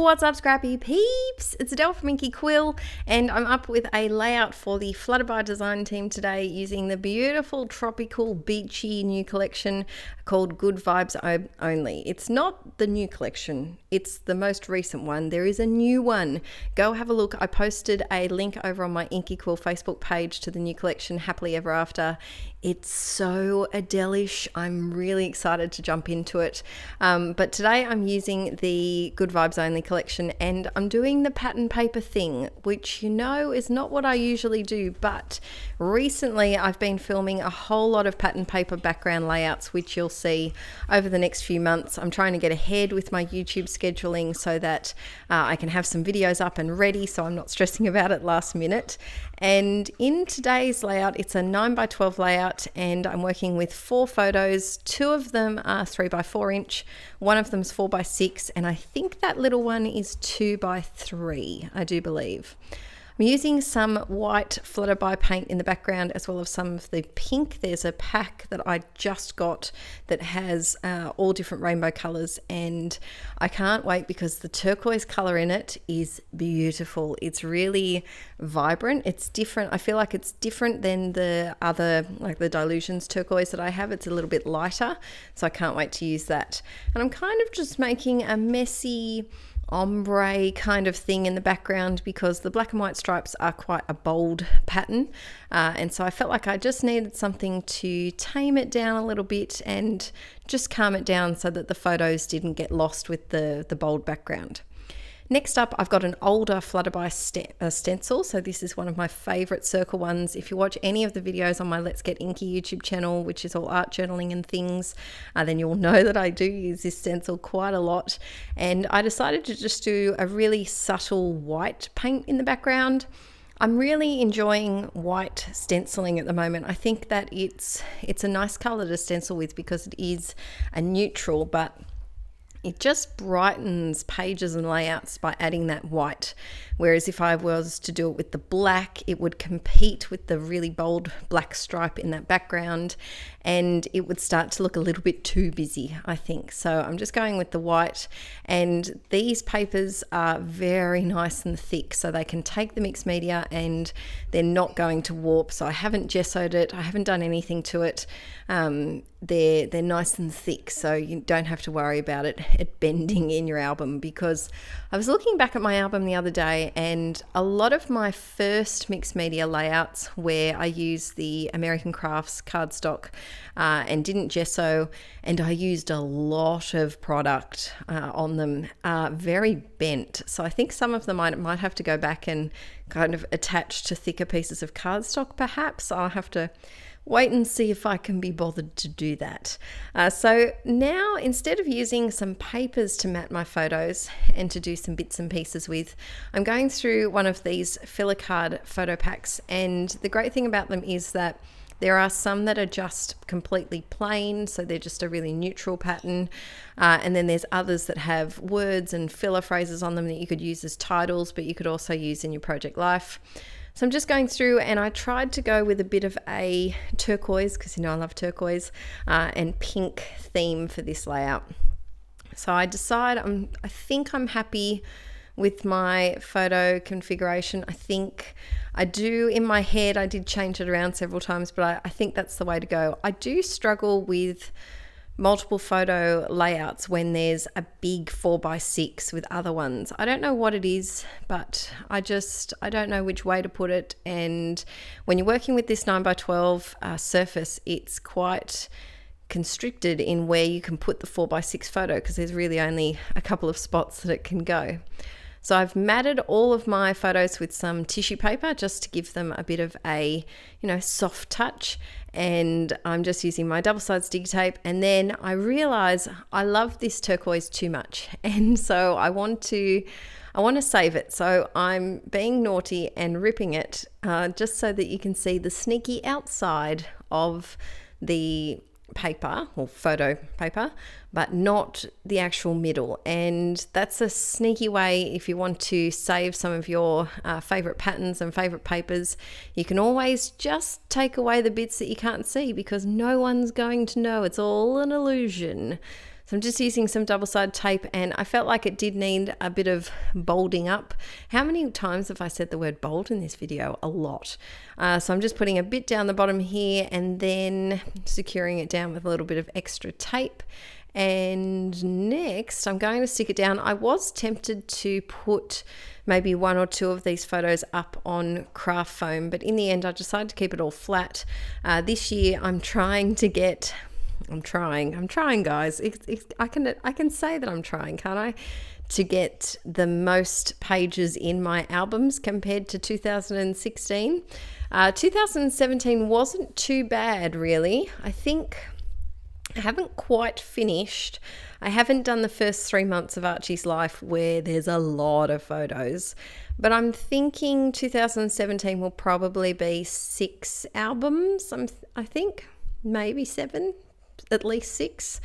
What's up, Scrappy peeps? It's Adele from Inkie Quill, and I'm up with a layout for the Flutterby Design team today using the beautiful tropical beachy new collection called Good Vibes Only. It's not the new collection, it's the most recent one. There is a new one. Go have a look. I posted a link over on my Inkie Quill Facebook page to the new collection, Happily Ever After. It's so Adele-ish. I'm really excited to jump into it. But today I'm using the Good Vibes Only collection, and I'm doing the pattern paper thing, which is not what I usually do, but recently I've been filming a whole lot of pattern paper background layouts, which you'll see over the next few months. I'm trying to get ahead with my YouTube scheduling so that I can have some videos up and ready, so I'm not stressing about it last minute. And in today's layout, it's a 9x12 layout, and I'm working with 4 photos. 2 of them are 3x4 inch, one of them's 4x6, and I think that little one is 2x3, I do believe. I'm using some white Flutterby paint in the background as well as some of the pink. There's a pack that I just got that has all different rainbow colors, and I can't wait because the turquoise color in it is beautiful. It's really vibrant. It's different. I feel like it's different than the other, like the Dilutions turquoise that I have. It's a little bit lighter, so I can't wait to use that. And I'm kind of just making a messy ombre kind of thing in the background because the black and white stripes are quite a bold pattern, and so I felt like I just needed something to tame it down a little bit and just calm it down so that the photos didn't get lost with the bold background. Next up, I've got an older Flutterby stencil. So this is one of my favorite circle ones. If you watch any of the videos on my Let's Get Inkie YouTube channel, which is all art journaling and things, then you'll know that I do use this stencil quite a lot. And I decided to just do a really subtle white paint in the background. I'm really enjoying white stenciling at the moment. I think that it's a nice color to stencil with because it is a neutral, but it just brightens pages and layouts by adding that white. Whereas if I was to do it with the black, it would compete with the really bold black stripe in that background, and it would start to look a little bit too busy, I think. So I'm just going with the white, and these papers are very nice and thick, so they can take the mixed media and they're not going to warp. So I haven't gessoed it, I haven't done anything to it. They're nice and thick, so you don't have to worry about it bending in your album, because I was looking back at my album the other day, and a lot of my first mixed media layouts where I used the American Crafts cardstock and didn't gesso, and I used a lot of product on them, are very bent. So I think some of them I might have to go back and kind of attach to thicker pieces of cardstock perhaps. I'll have to wait and see if I can be bothered to do that. So now, instead of using some papers to mat my photos and to do some bits and pieces with, I'm going through one of these filler card photo packs, and the great thing about them is that there are some that are just completely plain, so they're just a really neutral pattern, and then there's others that have words and filler phrases on them that you could use as titles, but you could also use in your project life. So I'm just going through, and I tried to go with a bit of a turquoise, because I love turquoise, and pink theme for this layout. So I decide I think I'm happy with my photo configuration. I think I do, in my head, I did change it around several times, but I think that's the way to go. I do struggle with multiple photo layouts when there's a big 4x6 with other ones. I don't know what it is, but I don't know which way to put it. And when you're working with this 9x12 surface, it's quite constricted in where you can put the 4x6 photo, because there's really only a couple of spots that it can go. So I've matted all of my photos with some tissue paper just to give them a bit of a, soft touch. And I'm just using my double-sided sticky tape. And then I realize I love this turquoise too much. And so I want to save it. So I'm being naughty and ripping it just so that you can see the sneaky outside of the paper or photo paper, but not the actual middle. And that's a sneaky way, if you want to save some of your favorite patterns and favorite papers, you can always just take away the bits that you can't see, because no one's going to know. It's all an illusion. So I'm just using some double-sided tape, and I felt like it did need a bit of bolding up. How many times have I said the word bold in this video? A lot. So I'm just putting a bit down the bottom here and then securing it down with a little bit of extra tape. And next I'm going to stick it down. I was tempted to put maybe one or two of these photos up on craft foam, but in the end I decided to keep it all flat. This year I'm trying, guys. I can say that I'm trying, can't I? To get the most pages in my albums compared to 2016. 2017 wasn't too bad, really. I think I haven't quite finished. I haven't done the first 3 months of Archie's life where there's a lot of photos, but I'm thinking 2017 will probably be 6 albums. I think maybe 7, at least 6.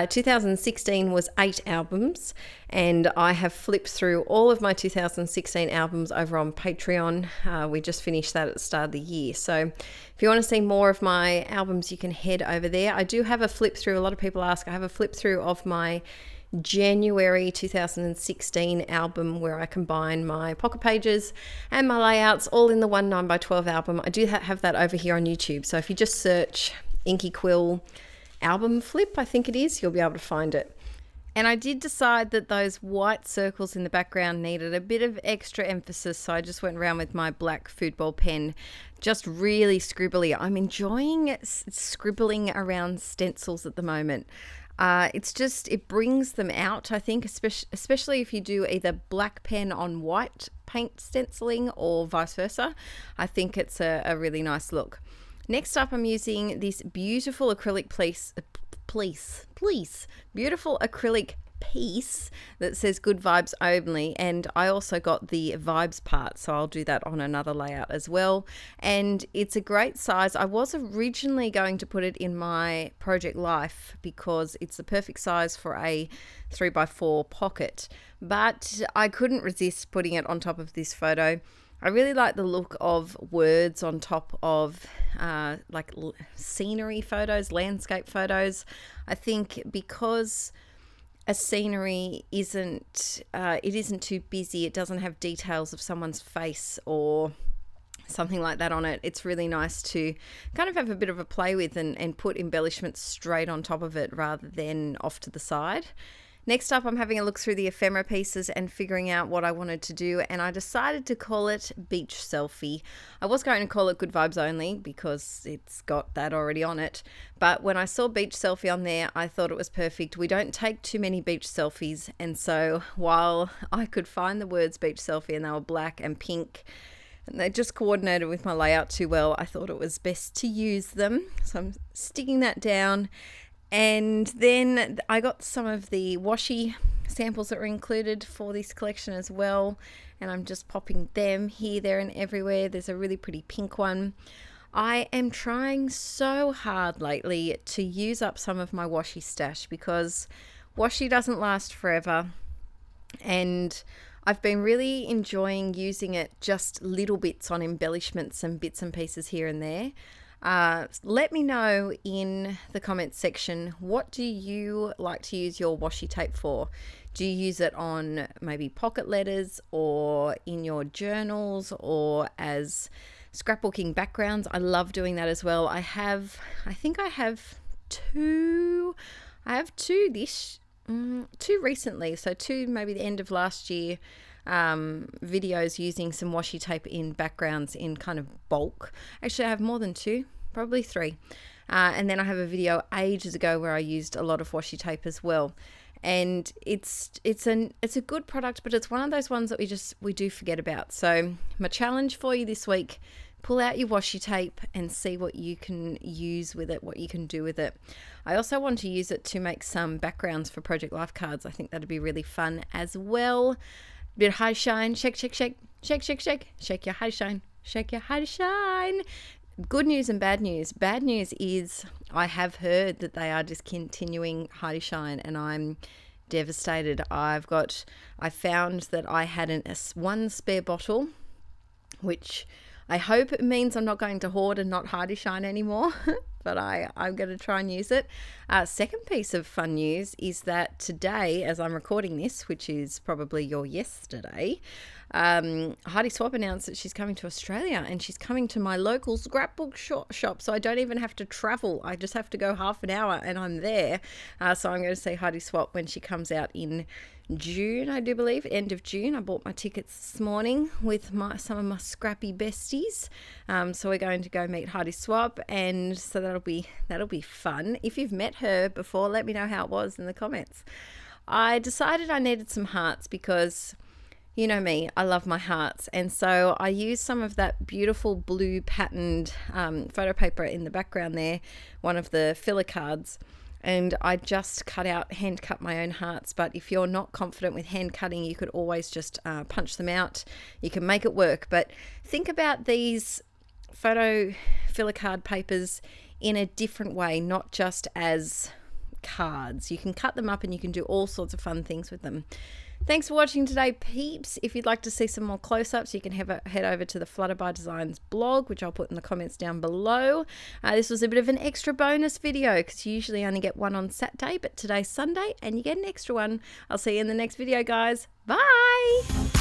2016 was 8 albums, and I have flipped through all of my 2016 albums over on Patreon. We just finished that at the start of the year. So if you want to see more of my albums, you can head over there. I do have a flip through. A lot of people ask. I have a flip through of my January 2016 album where I combine my pocket pages and my layouts all in the one 9x12 album. I do have that over here on YouTube. So if you just search Inkie Quill album flip, I think it is, you'll be able to find it. And I did decide that those white circles in the background needed a bit of extra emphasis, so I just went around with my black football pen, just really scribbly. I'm enjoying scribbling around stencils at the moment. It brings them out, I think, especially if you do either black pen on white paint stenciling or vice versa. I think it's a really nice look. Next up, I'm using this beautiful acrylic beautiful acrylic piece that says good vibes only, and I also got the vibes part, so I'll do that on another layout as well. And it's a great size. I was originally going to put it in my project life because it's the perfect size for a 3x4 pocket, but I couldn't resist putting it on top of this photo. I really like the look of words on top of like scenery photos, landscape photos. I think because a scenery isn't too busy, it doesn't have details of someone's face or something like that on it, it's really nice to kind of have a bit of a play with and put embellishments straight on top of it rather than off to the side. Next up, I'm having a look through the ephemera pieces and figuring out what I wanted to do, and I decided to call it Beach Selfie. I was going to call it Good Vibes Only because it's got that already on it, but when I saw Beach Selfie on there, I thought it was perfect. We don't take too many beach selfies, and so while I could find the words Beach Selfie and they were black and pink, and they just coordinated with my layout too well, I thought it was best to use them. So I'm sticking that down. And then I got some of the washi samples that were included for this collection as well, and I'm just popping them here, there and everywhere. There's a really pretty pink one. I am trying so hard lately to use up some of my washi stash because washi doesn't last forever, and I've been really enjoying using it just little bits on embellishments and bits and pieces here and there. Let me know in the comments section, what do you like to use your washi tape for? Do you use it on maybe pocket letters or in your journals or as scrapbooking backgrounds? I love doing that as well. I think I have two recently, so two maybe the end of last year, videos using some washi tape in backgrounds in kind of bulk. Actually, I have more than two, probably three. And then I have a video ages ago where I used a lot of washi tape as well. And it's a good product, but it's one of those ones that we do forget about. So my challenge for you this week, pull out your washi tape and see what you can use with it, what you can do with it. I also want to use it to make some backgrounds for Project Life cards. I think that'd be really fun as well. Bit of high shine, shake, shake, shake, shake, shake, shake, shake your high shine, shake your high shine. Good news and bad news. Bad news is I have heard that they are discontinuing High Shine, and I'm devastated. I found that I had one spare bottle, which I hope it means I'm not going to hoard and not Hardy Shine anymore, but I'm going to try and use it. Second piece of fun news is that today, as I'm recording this, which is probably your yesterday, Hardy Swap announced that she's coming to Australia, and she's coming to my local scrapbook shop, so I don't even have to travel. I just have to go half an hour and I'm there. So I'm going to see Hardy Swap when she comes out in June, I do believe, end of June. I bought my tickets this morning with some of my scrappy besties. So we're going to go meet Hardy Swap, and so that'll be fun. If you've met her before, let me know how it was in the comments. I decided I needed some hearts because you know me, I love my hearts, and so I used some of that beautiful blue patterned photo paper in the background there, one of the filler cards, and I just hand cut my own hearts. But if you're not confident with hand cutting, you could always just punch them out. You can make it work, but think about these photo filler card papers in a different way, not just as cards. You can cut them up and you can do all sorts of fun things with them. Thanks for watching today, peeps. If you'd like to see some more close-ups, you can head over to the Flutterby Designs blog, which I'll put in the comments down below. This was a bit of an extra bonus video because you usually only get one on Saturday, but today's Sunday and you get an extra one. I'll see you in the next video, guys. Bye!